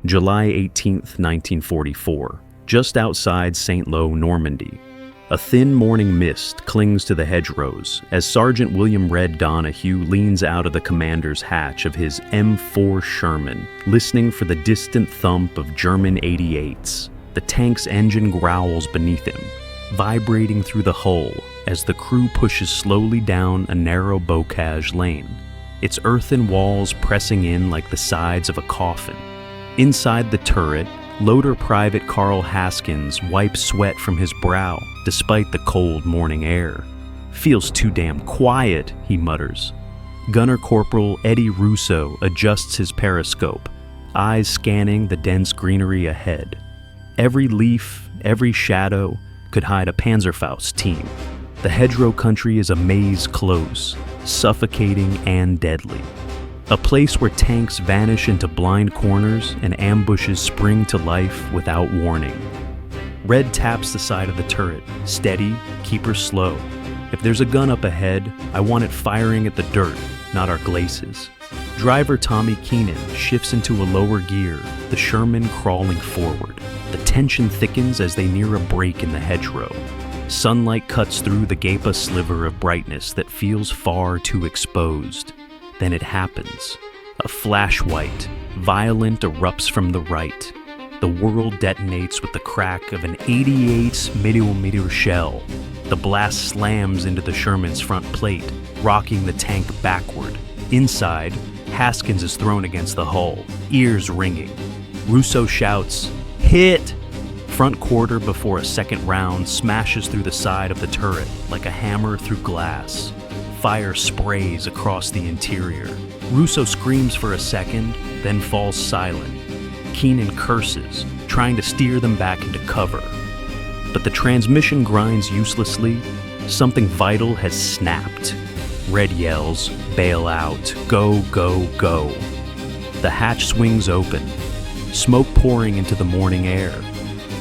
July 18th, 1944, just outside St. Lo, Normandy. A thin morning mist clings to the hedgerows as Sergeant William Red Donahue leans out of the commander's hatch of his M4 Sherman, listening for the distant thump of German 88s. The tank's engine growls beneath him, vibrating through the hull as the crew pushes slowly down a narrow bocage lane, its earthen walls pressing in like the sides of a coffin. Inside the turret, Loader Private Carl Haskins wipes sweat from his brow despite the cold morning air. "Feels too damn quiet," he mutters. Gunner Corporal Eddie Russo adjusts his periscope, eyes scanning the dense greenery ahead. Every leaf, every shadow could hide a Panzerfaust team. The hedgerow country is a maze close, suffocating and deadly. A place where tanks vanish into blind corners and ambushes spring to life without warning. Red taps the side of the turret. "Steady, keep her slow. If there's a gun up ahead, I want it firing at the dirt, not our glacis." Driver Tommy Keenan shifts into a lower gear, the Sherman crawling forward. The tension thickens as they near a break in the hedgerow. Sunlight cuts through the gape sliver of brightness that feels far too exposed. Then it happens. A flash white, violent erupts from the right. The world detonates with the crack of an 88mm shell. The blast slams into the Sherman's front plate, rocking the tank backward. Inside, Haskins is thrown against the hull, ears ringing. Russo shouts, "Hit!" Front quarter before a second round smashes through the side of the turret like a hammer through glass. Fire sprays across the interior. Russo screams for a second, then falls silent. Keenan curses, trying to steer them back into cover. But the transmission grinds uselessly. Something vital has snapped. Red yells, "Bail out, go, go, go." The hatch swings open, smoke pouring into the morning air.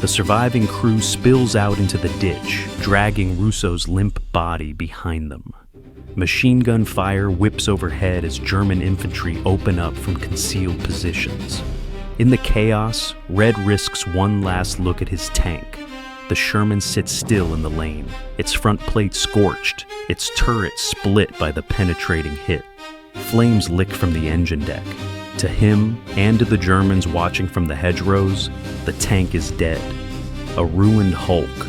The surviving crew spills out into the ditch, dragging Russo's limp body behind them. Machine gun fire whips overhead as German infantry open up from concealed positions. In the chaos, Red risks one last look at his tank. The Sherman sits still in the lane, its front plate scorched, its turret split by the penetrating hit. Flames lick from the engine deck. To him, and to the Germans watching from the hedgerows, the tank is dead. A ruined hulk.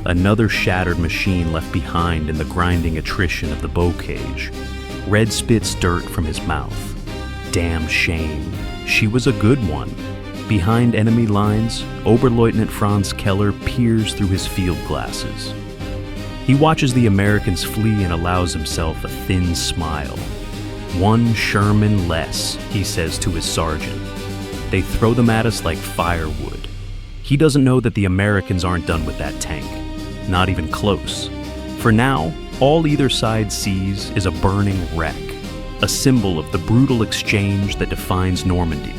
Another shattered machine left behind in the grinding attrition of the bocage. Red spits dirt from his mouth. Damn shame. She was a good one. Behind enemy lines, Oberleutnant Franz Keller peers through his field glasses. He watches the Americans flee and allows himself a thin smile. "One Sherman less," he says to his sergeant. "They throw them at us like firewood." He doesn't know that the Americans aren't done with that tank. Not even close. For now, all either side sees is a burning wreck, a symbol of the brutal exchange that defines Normandy.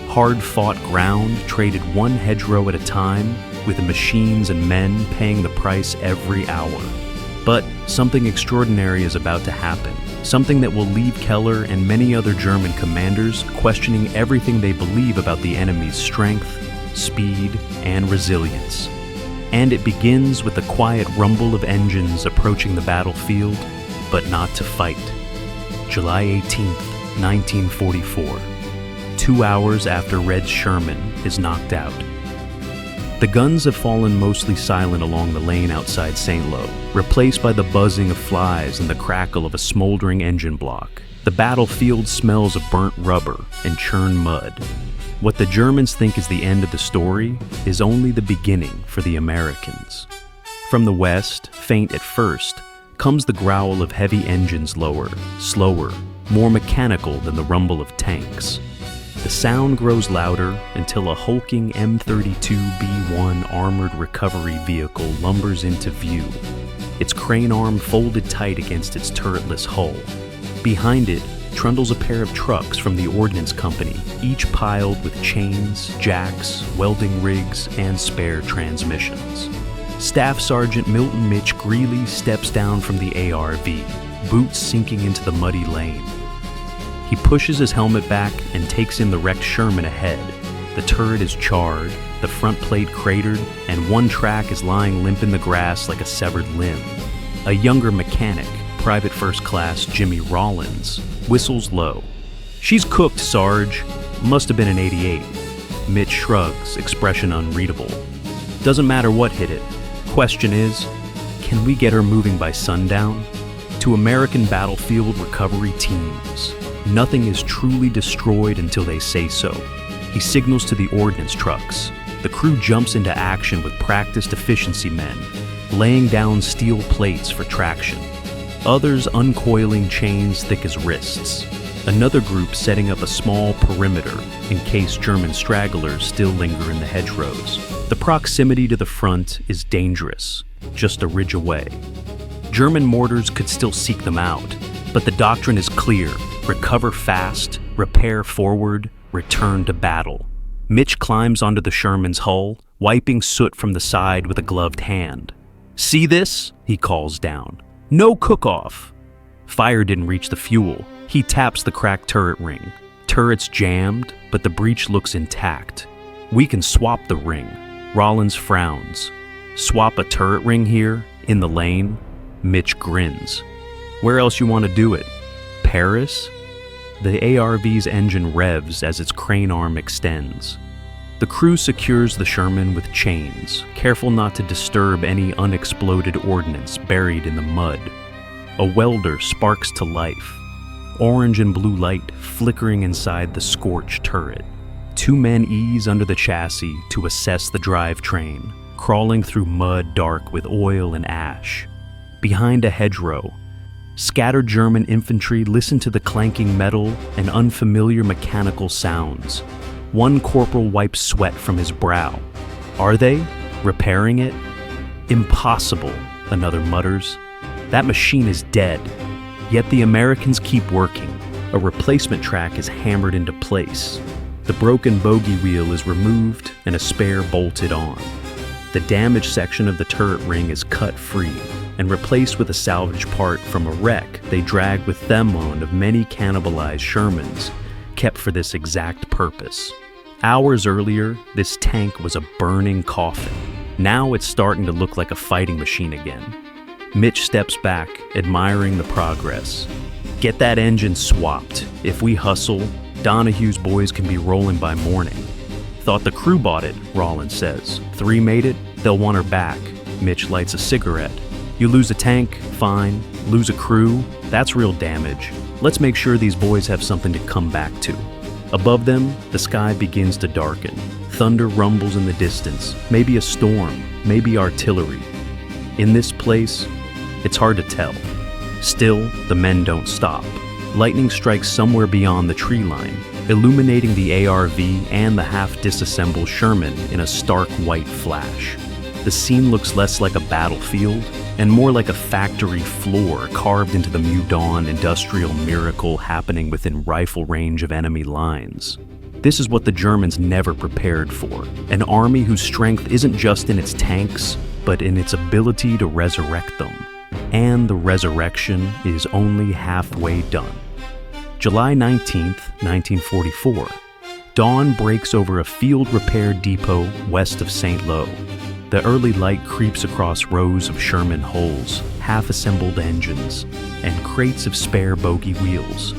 Hard-fought ground traded one hedgerow at a time, with the machines and men paying the price every hour. But something extraordinary is about to happen, something that will leave Keller and many other German commanders questioning everything they believe about the enemy's strength, speed, and resilience. And it begins with the quiet rumble of engines approaching the battlefield, but not to fight. July 18th, 1944. 2 hours after Red Sherman is knocked out. The guns have fallen mostly silent along the lane outside St. Lo, replaced by the buzzing of flies and the crackle of a smoldering engine block. The battlefield smells of burnt rubber and churned mud. What the Germans think is the end of the story is only the beginning for the Americans. From the west, faint at first, comes the growl of heavy engines lower, slower, more mechanical than the rumble of tanks. The sound grows louder until a hulking M32B1 armored recovery vehicle lumbers into view, its crane arm folded tight against its turretless hull. Behind it trundles a pair of trucks from the Ordnance Company, each piled with chains, jacks, welding rigs, and spare transmissions. Staff Sergeant Milton Mitch Greeley steps down from the ARV, boots sinking into the muddy lane. He pushes his helmet back and takes in the wrecked Sherman ahead, The turret is charred, the front plate cratered, and one track is lying limp in the grass like a severed limb. A younger mechanic, Private First Class Jimmy Rollins, whistles low. "She's cooked, Sarge. Must have been an 88. Mitch shrugs, expression unreadable. "Doesn't matter what hit it. Question is, can we get her moving by sundown?" To American battlefield recovery teams, nothing is truly destroyed until they say so. He signals to the ordnance trucks. The crew jumps into action with practiced efficiency men, laying down steel plates for traction. Others uncoiling chains thick as wrists. Another group setting up a small perimeter in case German stragglers still linger in the hedgerows. The proximity to the front is dangerous, just a ridge away. German mortars could still seek them out, but the doctrine is clear: recover fast, repair forward, return to battle. Mitch climbs onto the Sherman's hull, wiping soot from the side with a gloved hand. "See this?" he calls down. "No cook-off." Fire didn't reach the fuel. He taps the cracked turret ring. Turret's jammed, but the breech looks intact. "We can swap the ring." Rollins frowns. "Swap a turret ring here, in the lane?" Mitch grins. "Where else you want to do it? Paris?" The ARV's engine revs as its crane arm extends. The crew secures the Sherman with chains, careful not to disturb any unexploded ordnance buried in the mud. A welder sparks to life, orange and blue light flickering inside the scorched turret. Two men ease under the chassis to assess the drivetrain, crawling through mud dark with oil and ash. Behind a hedgerow, scattered German infantry listen to the clanking metal and unfamiliar mechanical sounds. One corporal wipes sweat from his brow. "Are they? Repairing it?" "Impossible," another mutters. "That machine is dead." Yet the Americans keep working. A replacement track is hammered into place. The broken bogie wheel is removed and a spare bolted on. The damaged section of the turret ring is cut free and replaced with a salvage part from a wreck they dragged with them on of many cannibalized Shermans, kept for this exact purpose. Hours earlier, this tank was a burning coffin. Now it's starting to look like a fighting machine again. Mitch steps back, admiring the progress. "Get that engine swapped. If we hustle, Donahue's boys can be rolling by morning." "Thought the crew bought it," Rollins says. "3 made it, they'll want her back." Mitch lights a cigarette. "You lose a tank, fine. Lose a crew, that's real damage. Let's make sure these boys have something to come back to." Above them, the sky begins to darken. Thunder rumbles in the distance. Maybe a storm, maybe artillery. In this place, it's hard to tell. Still, the men don't stop. Lightning strikes somewhere beyond the tree line, illuminating the ARV and the half-disassembled Sherman in a stark white flash. The scene looks less like a battlefield and more like a factory floor carved into the Meudon industrial miracle happening within rifle range of enemy lines. This is what the Germans never prepared for, an army whose strength isn't just in its tanks, but in its ability to resurrect them. And the resurrection is only halfway done. July 19th, 1944. Dawn breaks over a field repair depot west of St. Lo. The early light creeps across rows of Sherman hulls, half-assembled engines, and crates of spare bogie wheels.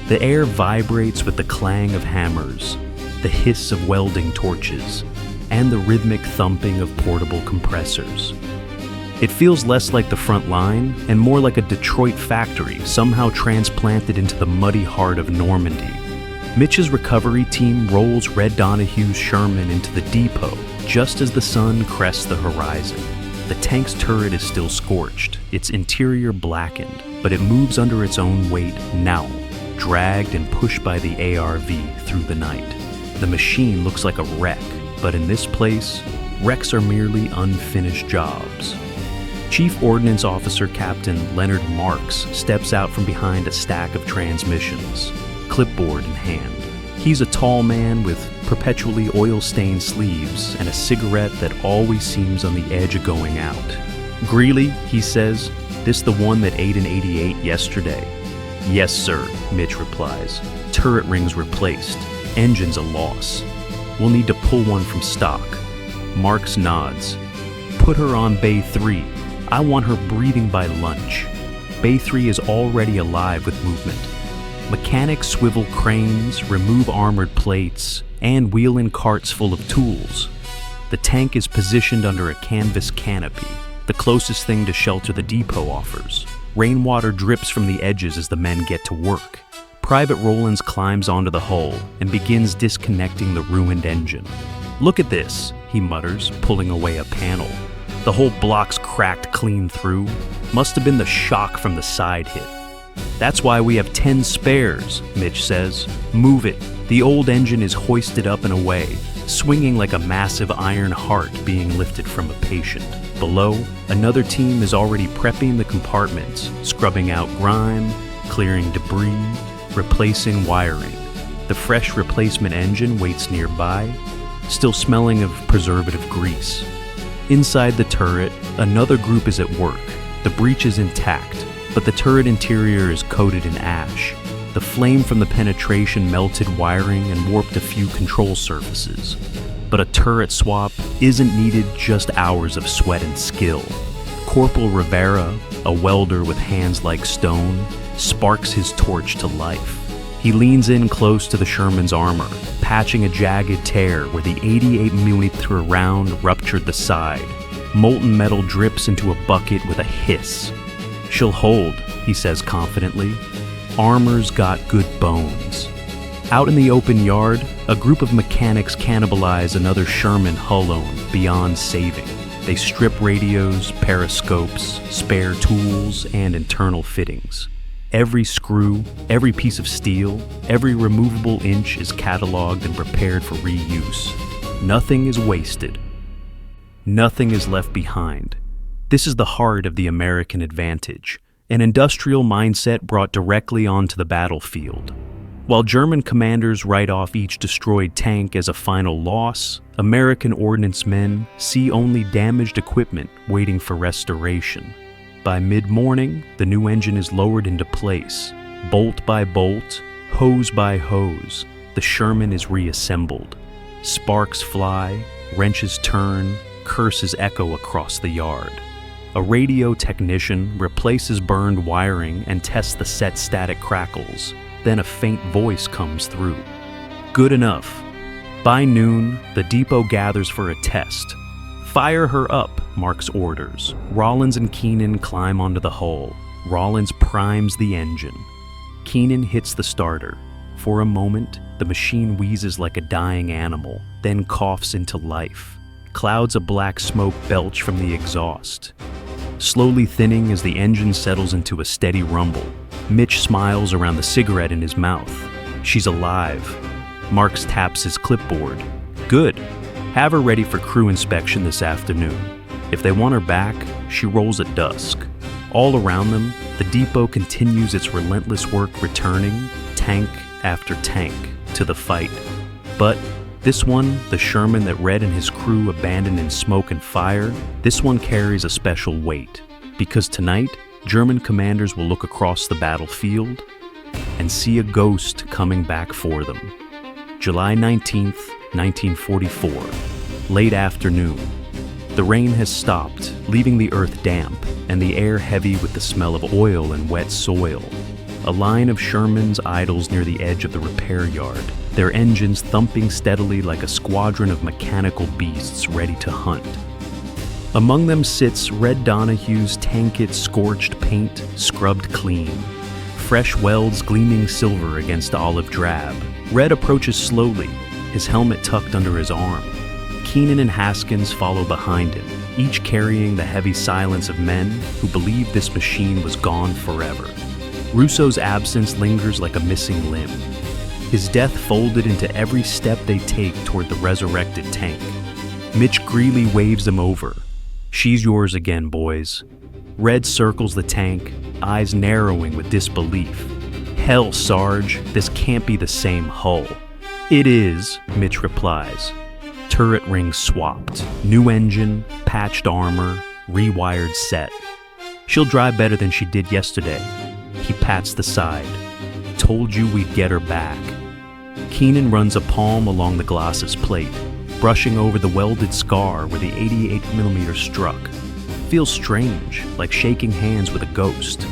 The air vibrates with the clang of hammers, the hiss of welding torches, and the rhythmic thumping of portable compressors. It feels less like the front line and more like a Detroit factory somehow transplanted into the muddy heart of Normandy. Mitch's recovery team rolls Red Donahue's Sherman into the depot just as the sun crests the horizon. The tank's turret is still scorched, its interior blackened, but it moves under its own weight now, dragged and pushed by the ARV through the night. The machine looks like a wreck, but in this place, wrecks are merely unfinished jobs. Chief Ordnance Officer Captain Leonard Marks steps out from behind a stack of transmissions, clipboard in hand. He's a tall man with perpetually oil-stained sleeves and a cigarette that always seems on the edge of going out. "Greeley," he says, "this the one that ate an 88 yesterday?" "Yes, sir," Mitch replies. "Turret rings replaced. Engine's a loss." We'll need to pull one from stock. Marks nods. Put her on Bay 3. I want her breathing by lunch. Bay 3 is already alive with movement. Mechanics swivel cranes, remove armored plates, and wheel in carts full of tools. The tank is positioned under a canvas canopy, the closest thing to shelter the depot offers. Rainwater drips from the edges as the men get to work. Private Rollins climbs onto the hull and begins disconnecting the ruined engine. "Look at this," he mutters, pulling away a panel. The whole block's cracked clean through. Must have been the shock from the side hit. "That's why we have 10 spares, Mitch says. "Move it." The old engine is hoisted up and away, swinging like a massive iron heart being lifted from a patient. Below, another team is already prepping the compartments, scrubbing out grime, clearing debris, replacing wiring. The fresh replacement engine waits nearby, still smelling of preservative grease. Inside the turret, another group is at work. The breech is intact, but the turret interior is coated in ash. The flame from the penetration melted wiring and warped a few control surfaces. But a turret swap isn't needed, just hours of sweat and skill. Corporal Rivera, a welder with hands like stone, sparks his torch to life. He leans in close to the Sherman's armor, patching a jagged tear where the 88mm round ruptured the side. Molten metal drips into a bucket with a hiss. "She'll hold," he says confidently. "Armor's got good bones." Out in the open yard, a group of mechanics cannibalize another Sherman hull owned beyond saving. They strip radios, periscopes, spare tools, and internal fittings. Every screw, every piece of steel, every removable inch is cataloged and prepared for reuse. Nothing is wasted. Nothing is left behind. This is the heart of the American advantage, an industrial mindset brought directly onto the battlefield. While German commanders write off each destroyed tank as a final loss, American ordnance men see only damaged equipment waiting for restoration. By mid-morning, the new engine is lowered into place. Bolt by bolt, hose by hose, the Sherman is reassembled. Sparks fly, wrenches turn, curses echo across the yard. A radio technician replaces burned wiring and tests the set static crackles. Then a faint voice comes through. "Good enough." By noon, the depot gathers for a test. "Fire her up," Marks orders. Rollins and Keenan climb onto the hull. Rollins primes the engine. Keenan hits the starter. For a moment, the machine wheezes like a dying animal, then coughs into life. Clouds of black smoke belch from the exhaust. Slowly thinning as the engine settles into a steady rumble. Mitch smiles around the cigarette in his mouth. "She's alive." Marks taps his clipboard. "Good. Have her ready for crew inspection this afternoon. If they want her back, she rolls at dusk." All around them, the depot continues its relentless work returning, tank after tank, to the fight. But this one, the Sherman that Red and his crew abandoned in smoke and fire, this one carries a special weight. Because tonight, German commanders will look across the battlefield and see a ghost coming back for them. July 19th, 1944, late afternoon. The rain has stopped, leaving the earth damp and the air heavy with the smell of oil and wet soil. A line of Shermans idles near the edge of the repair yard, their engines thumping steadily like a squadron of mechanical beasts ready to hunt. Among them sits Red Donahue's tanket's scorched paint scrubbed clean, fresh welds gleaming silver against olive drab. Red approaches slowly, his helmet tucked under his arm. Keenan and Haskins follow behind him, each carrying the heavy silence of men who believe this machine was gone forever. Russo's absence lingers like a missing limb, his death folded into every step they take toward the resurrected tank. Mitch Greeley waves them over. "She's yours again, boys." Red circles the tank, eyes narrowing with disbelief. "Hell, Sarge, this can't be the same hull." "It is," Mitch replies. Turret rings swapped, new engine, patched armor, rewired set. "She'll drive better than she did yesterday." He pats the side. "Told you we'd get her back." Keenan runs a palm along the glacis plate, brushing over the welded scar where the 88mm struck. Feels strange, like shaking hands with a ghost.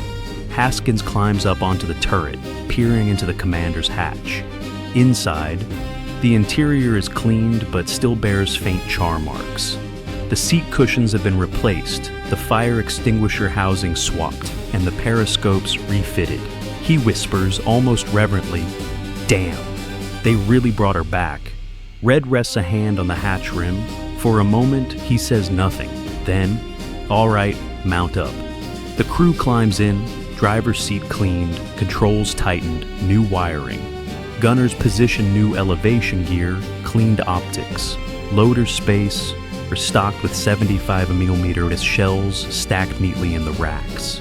Haskins climbs up onto the turret, peering into the commander's hatch. Inside, the interior is cleaned but still bears faint char marks. The seat cushions have been replaced, the fire extinguisher housing swapped, and the periscopes refitted. He whispers, almost reverently, "Damn, they really brought her back." Red rests a hand on the hatch rim. For a moment, he says nothing. Then, "All right, mount up." The crew climbs in, driver's seat cleaned, controls tightened, new wiring. Gunners position new elevation gear, cleaned optics. Loader space, stocked with 75mm shells stacked neatly in the racks.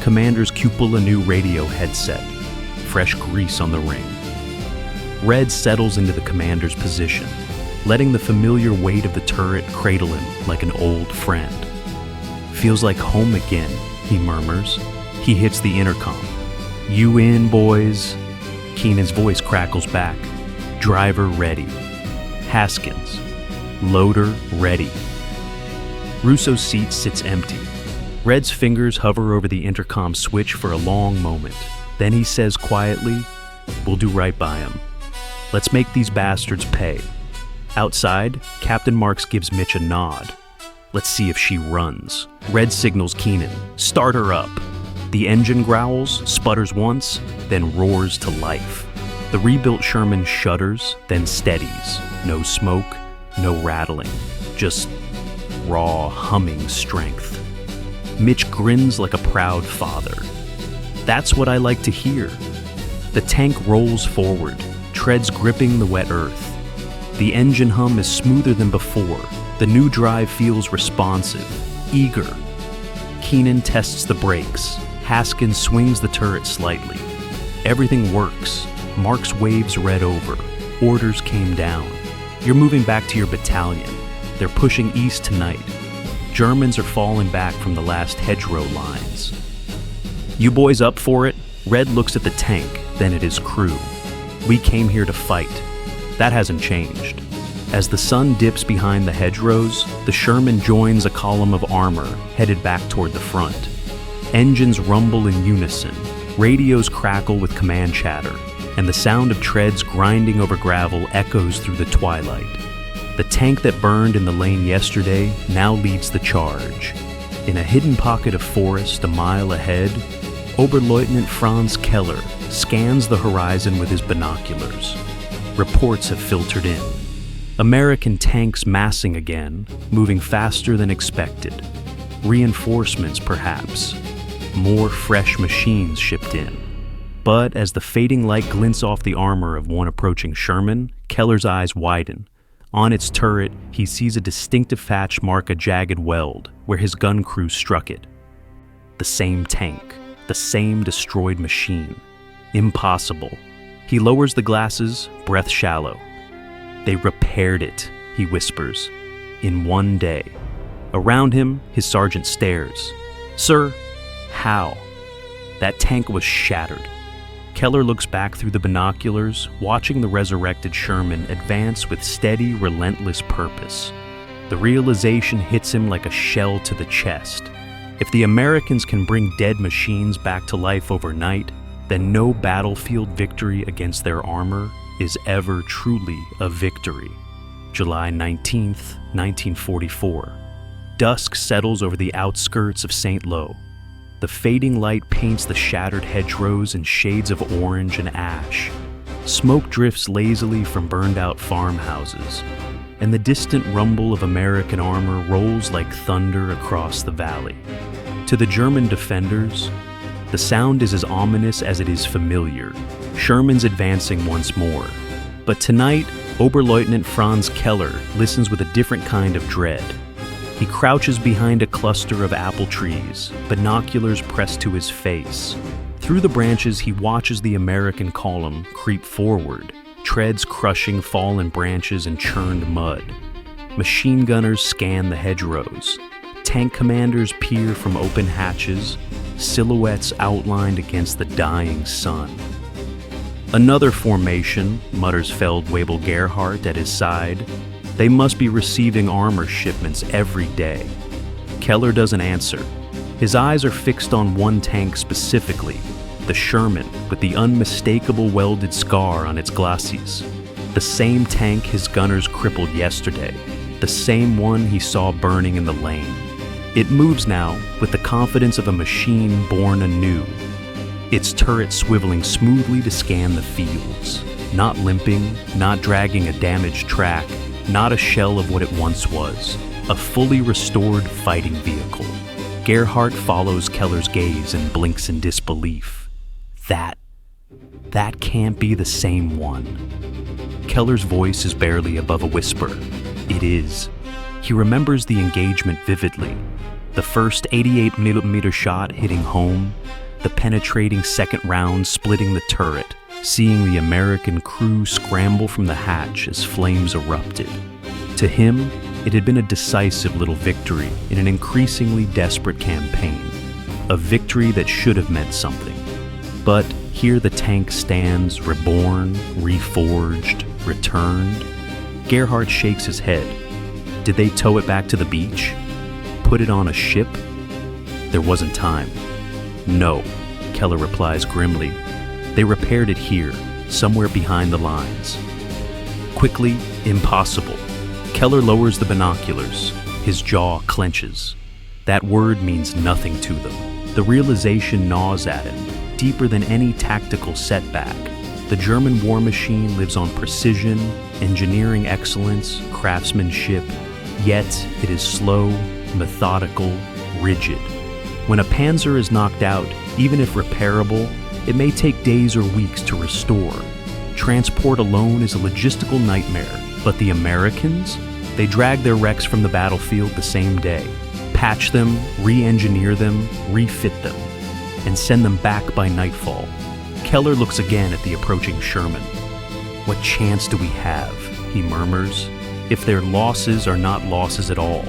Commander's cupola new radio headset, fresh grease on the ring. Red settles into the commander's position, letting the familiar weight of the turret cradle him like an old friend. "Feels like home again," he murmurs. He hits the intercom. "You in, boys?" Keenan's voice crackles back. "Driver ready." Haskins. "Loader ready." Russo's seat sits empty. Red's fingers hover over the intercom switch for a long moment. Then he says quietly, "We'll do right by him. Let's make these bastards pay." Outside, Captain Marks gives Mitch a nod. "Let's see if she runs." Red signals Keenan, "Start her up." The engine growls, sputters once, then roars to life. The rebuilt Sherman shudders, then steadies. No smoke, no rattling, just raw, humming strength. Mitch grins like a proud father. "That's what I like to hear." The tank rolls forward, treads gripping the wet earth. The engine hum is smoother than before. The new drive feels responsive, eager. Keenan tests the brakes. Haskins swings the turret slightly. Everything works. Marks waves Red over. Orders came down. "You're moving back to your battalion. They're pushing east tonight. Germans are falling back from the last hedgerow lines." "You boys up for it?" Red looks at the tank, then at his crew. "We came here to fight. That hasn't changed." As the sun dips behind the hedgerows, the Sherman joins a column of armor headed back toward the front. Engines rumble in unison, radios crackle with command chatter, and the sound of treads grinding over gravel echoes through the twilight. The tank that burned in the lane yesterday now leads the charge. In a hidden pocket of forest a mile ahead, Oberleutnant Franz Keller scans the horizon with his binoculars. Reports have filtered in. American tanks massing again, moving faster than expected. Reinforcements, perhaps. More fresh machines shipped in. But as the fading light glints off the armor of one approaching Sherman, Keller's eyes widen. On its turret, he sees a distinctive patch mark a jagged weld where his gun crew struck it. The same tank, the same destroyed machine. Impossible. He lowers the glasses, breath shallow. "They repaired it," he whispers, "in one day." Around him, his sergeant stares. "Sir, how?" "That tank was shattered." Keller looks back through the binoculars, watching the resurrected Sherman advance with steady, relentless purpose. The realization hits him like a shell to the chest. If the Americans can bring dead machines back to life overnight, then no battlefield victory against their armor is ever truly a victory. July 19th, 1944. Dusk settles over the outskirts of St. Lo. The fading light paints the shattered hedgerows in shades of orange and ash. Smoke drifts lazily from burned-out farmhouses, and the distant rumble of American armor rolls like thunder across the valley. To the German defenders, the sound is as ominous as it is familiar. Sherman's advancing once more. But tonight, Oberleutnant Franz Keller listens with a different kind of dread. He crouches behind a cluster of apple trees, binoculars pressed to his face. Through the branches, he watches the American column creep forward, treads crushing fallen branches and churned mud. Machine gunners scan the hedgerows. Tank commanders peer from open hatches, silhouettes outlined against the dying sun. "Another formation," mutters Feldwebel Gerhardt at his side. "They must be receiving armor shipments every day." Keller doesn't answer. His eyes are fixed on one tank specifically, the Sherman with the unmistakable welded scar on its glacis. The same tank his gunners crippled yesterday, the same one he saw burning in the lane. It moves now with the confidence of a machine born anew, its turret swiveling smoothly to scan the fields, not limping, not dragging a damaged track, not a shell of what it once was, a fully restored fighting vehicle. Gerhardt follows Keller's gaze and blinks in disbelief. That can't be the same one. Keller's voice is barely above a whisper. It is. He remembers the engagement vividly. The first 88mm shot hitting home, the penetrating second round splitting the turret, seeing the American crew scramble from the hatch as flames erupted. To him, it had been a decisive little victory in an increasingly desperate campaign, a victory that should have meant something. But here the tank stands, reborn, reforged, returned. Gerhardt shakes his head. Did they tow it back to the beach? Put it on a ship? There wasn't time. No, Keller replies grimly. They repaired it here, somewhere behind the lines. Quickly, impossible. Keller lowers the binoculars. His jaw clenches. That word means nothing to them. The realization gnaws at him, deeper than any tactical setback. The German war machine lives on precision, engineering excellence, craftsmanship, yet it is slow, methodical, rigid. When a panzer is knocked out, even if repairable, it may take days or weeks to restore. Transport alone is a logistical nightmare, but the Americans? They drag their wrecks from the battlefield the same day, patch them, re-engineer them, refit them, and send them back by nightfall. Keller looks again at the approaching Sherman. "What chance do we have?" he murmurs, "if their losses are not losses at all?"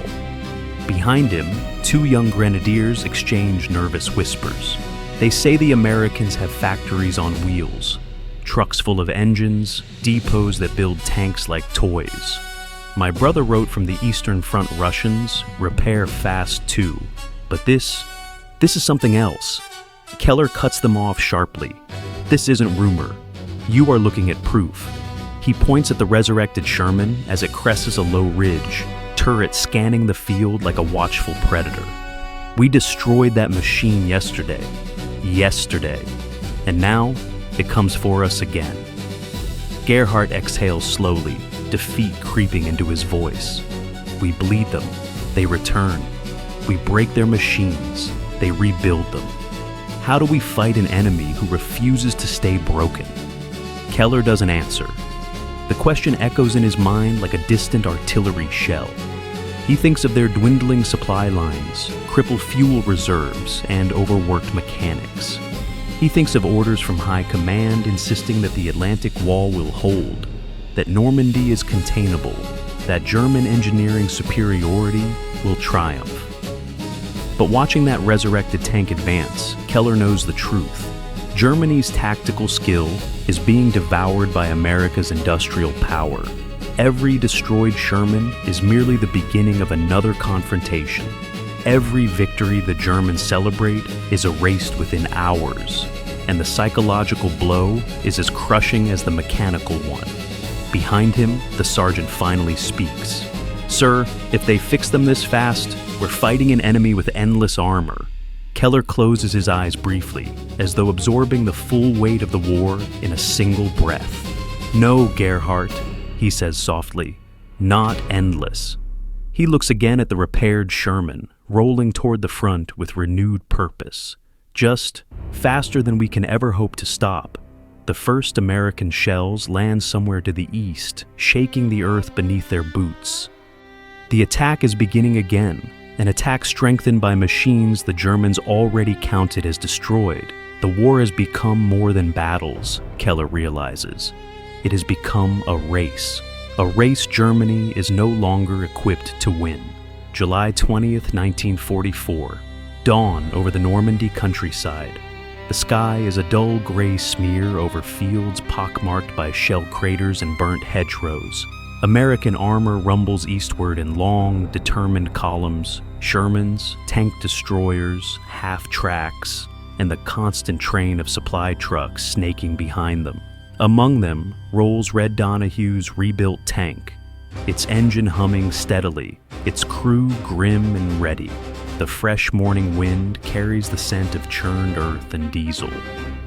Behind him, two young grenadiers exchange nervous whispers. They say the Americans have factories on wheels, trucks full of engines, depots that build tanks like toys. My brother wrote from the Eastern Front Russians, repair fast too. But this is something else. Keller cuts them off sharply. This isn't rumor. You are looking at proof. He points at the resurrected Sherman as it cresses a low ridge, turret scanning the field like a watchful predator. We destroyed that machine yesterday, and now it comes for us again. Gerhardt exhales slowly, defeat creeping into his voice. We bleed them, they return. We break their machines, they rebuild them. How do we fight an enemy who refuses to stay broken? Keller doesn't answer. The question echoes in his mind like a distant artillery shell. He thinks of their dwindling supply lines, crippled fuel reserves, and overworked mechanics. He thinks of orders from high command insisting that the Atlantic Wall will hold, that Normandy is containable, that German engineering superiority will triumph. But watching that resurrected tank advance, Keller knows the truth. Germany's tactical skill is being devoured by America's industrial power. Every destroyed Sherman is merely the beginning of another confrontation. Every victory the Germans celebrate is erased within hours, and the psychological blow is as crushing as the mechanical one. Behind him, the sergeant finally speaks. "Sir, if they fix them this fast, we're fighting an enemy with endless armor." Keller closes his eyes briefly, as though absorbing the full weight of the war in a single breath. "No, Gerhardt," he says softly, "not endless." He looks again at the repaired Sherman, rolling toward the front with renewed purpose. Just faster than we can ever hope to stop. The first American shells land somewhere to the east, shaking the earth beneath their boots. The attack is beginning again, an attack strengthened by machines the Germans already counted as destroyed. The war has become more than battles, Keller realizes. It has become a race Germany is no longer equipped to win. July 20th, 1944. Dawn over the Normandy countryside. The sky is a dull gray smear over fields pockmarked by shell craters and burnt hedgerows. American armor rumbles eastward in long, determined columns, Shermans, tank destroyers, half-tracks, and the constant train of supply trucks snaking behind them. Among them rolls Red Donahue's rebuilt tank, its engine humming steadily, its crew grim and ready. The fresh morning wind carries the scent of churned earth and diesel.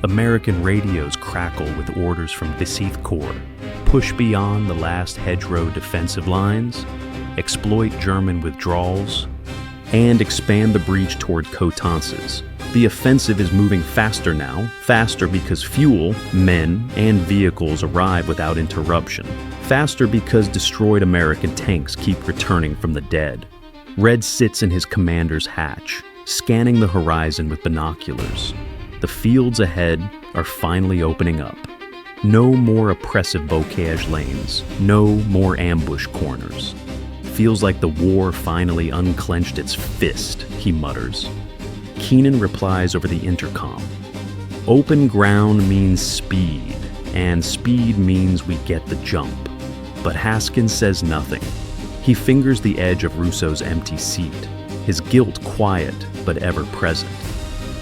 American radios crackle with orders from Decisive Corps. Push beyond the last hedgerow defensive lines, exploit German withdrawals, and expand the breach toward Coutances. The offensive is moving faster now, faster because fuel, men, and vehicles arrive without interruption. Faster because destroyed American tanks keep returning from the dead. Red sits in his commander's hatch, scanning the horizon with binoculars. The fields ahead are finally opening up. No more oppressive bocage lanes, no more ambush corners. Feels like the war finally unclenched its fist, he mutters. Keenan replies over the intercom. Open ground means speed, and speed means we get the jump. But Haskins says nothing. He fingers the edge of Russo's empty seat, his guilt quiet but ever present.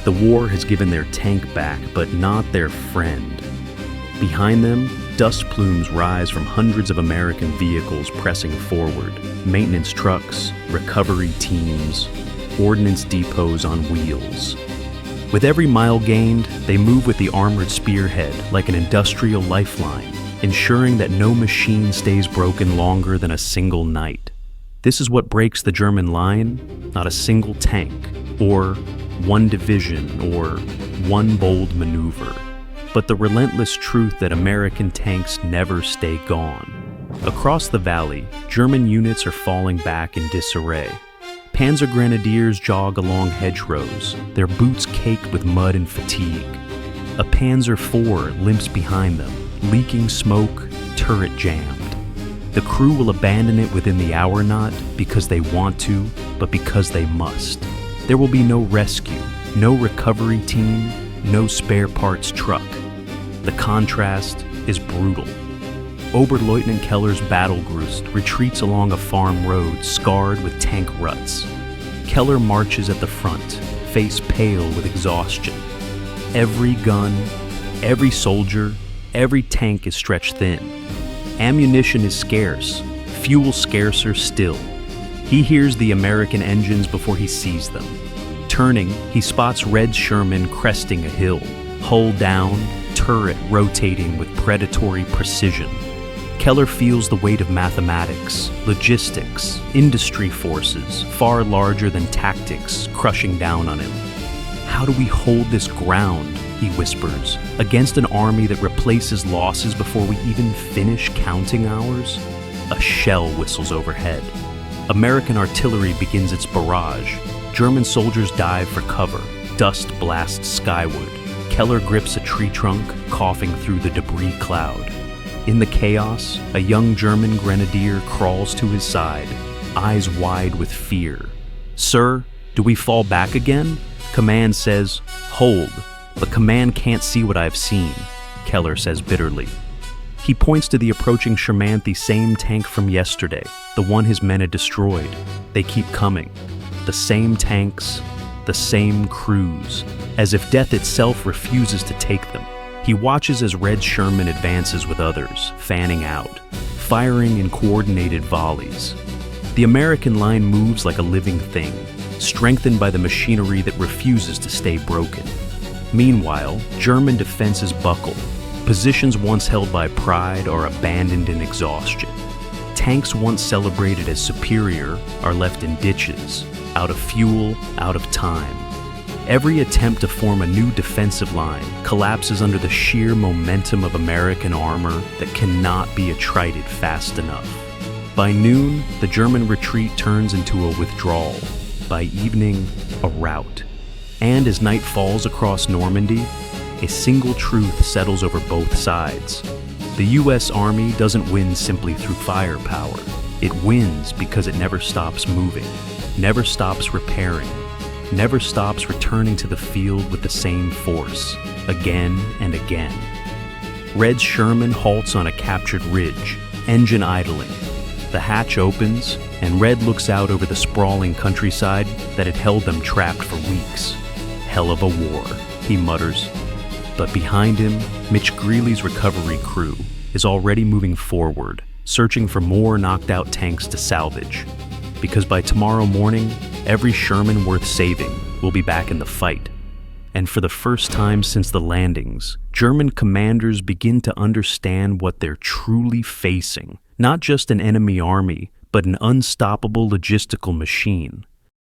The war has given their tank back, but not their friend. Behind them, dust plumes rise from hundreds of American vehicles pressing forward. Maintenance trucks, recovery teams, ordnance depots on wheels. With every mile gained, they move with the armored spearhead like an industrial lifeline, ensuring that no machine stays broken longer than a single night. This is what breaks the German line, not a single tank, or one division, or one bold maneuver, but the relentless truth that American tanks never stay gone. Across the valley, German units are falling back in disarray. Panzer grenadiers jog along hedgerows, their boots caked with mud and fatigue. A Panzer IV limps behind them, leaking smoke, turret jammed. The crew will abandon it within the hour not because they want to, but because they must. There will be no rescue, no recovery team, no spare parts truck. The contrast is brutal. Oberleutnant Keller's Battlegrust retreats along a farm road scarred with tank ruts. Keller marches at the front, face pale with exhaustion. Every gun, every soldier, every tank is stretched thin. Ammunition is scarce, fuel scarcer still. He hears the American engines before he sees them. Turning, he spots Red Sherman cresting a hill, hull down, turret rotating with predatory precision. Keller feels the weight of mathematics, logistics, industry forces, far larger than tactics, crushing down on him. How do we hold this ground, he whispers, against an army that replaces losses before we even finish counting ours? A shell whistles overhead. American artillery begins its barrage. German soldiers dive for cover. Dust blasts skyward. Keller grips a tree trunk, coughing through the debris cloud. In the chaos, a young German grenadier crawls to his side, eyes wide with fear. "Sir, do we fall back again?" Command says, "Hold," but command can't see what I've seen, Keller says bitterly. He points to the approaching Sherman, the same tank from yesterday, the one his men had destroyed. They keep coming. The same tanks, the same crews, as if death itself refuses to take them. He watches as Red Sherman advances with others, fanning out, firing in coordinated volleys. The American line moves like a living thing, strengthened by the machinery that refuses to stay broken. Meanwhile, German defenses buckle. Positions once held by pride are abandoned in exhaustion. Tanks once celebrated as superior are left in ditches, out of fuel, out of time. Every attempt to form a new defensive line collapses under the sheer momentum of American armor that cannot be attrited fast enough. By noon, the German retreat turns into a withdrawal. By evening, a rout. And as night falls across Normandy, a single truth settles over both sides. The U.S. Army doesn't win simply through firepower. It wins because it never stops moving, never stops repairing, never stops returning to the field with the same force, again and again. Red's Sherman halts on a captured ridge, engine idling. The hatch opens, and Red looks out over the sprawling countryside that had held them trapped for weeks. Hell of a war, he mutters. But behind him, Mitch Greeley's recovery crew is already moving forward, searching for more knocked-out tanks to salvage. Because by tomorrow morning, every Sherman worth saving will be back in the fight. And for the first time since the landings, German commanders begin to understand what they're truly facing. Not just an enemy army, but an unstoppable logistical machine.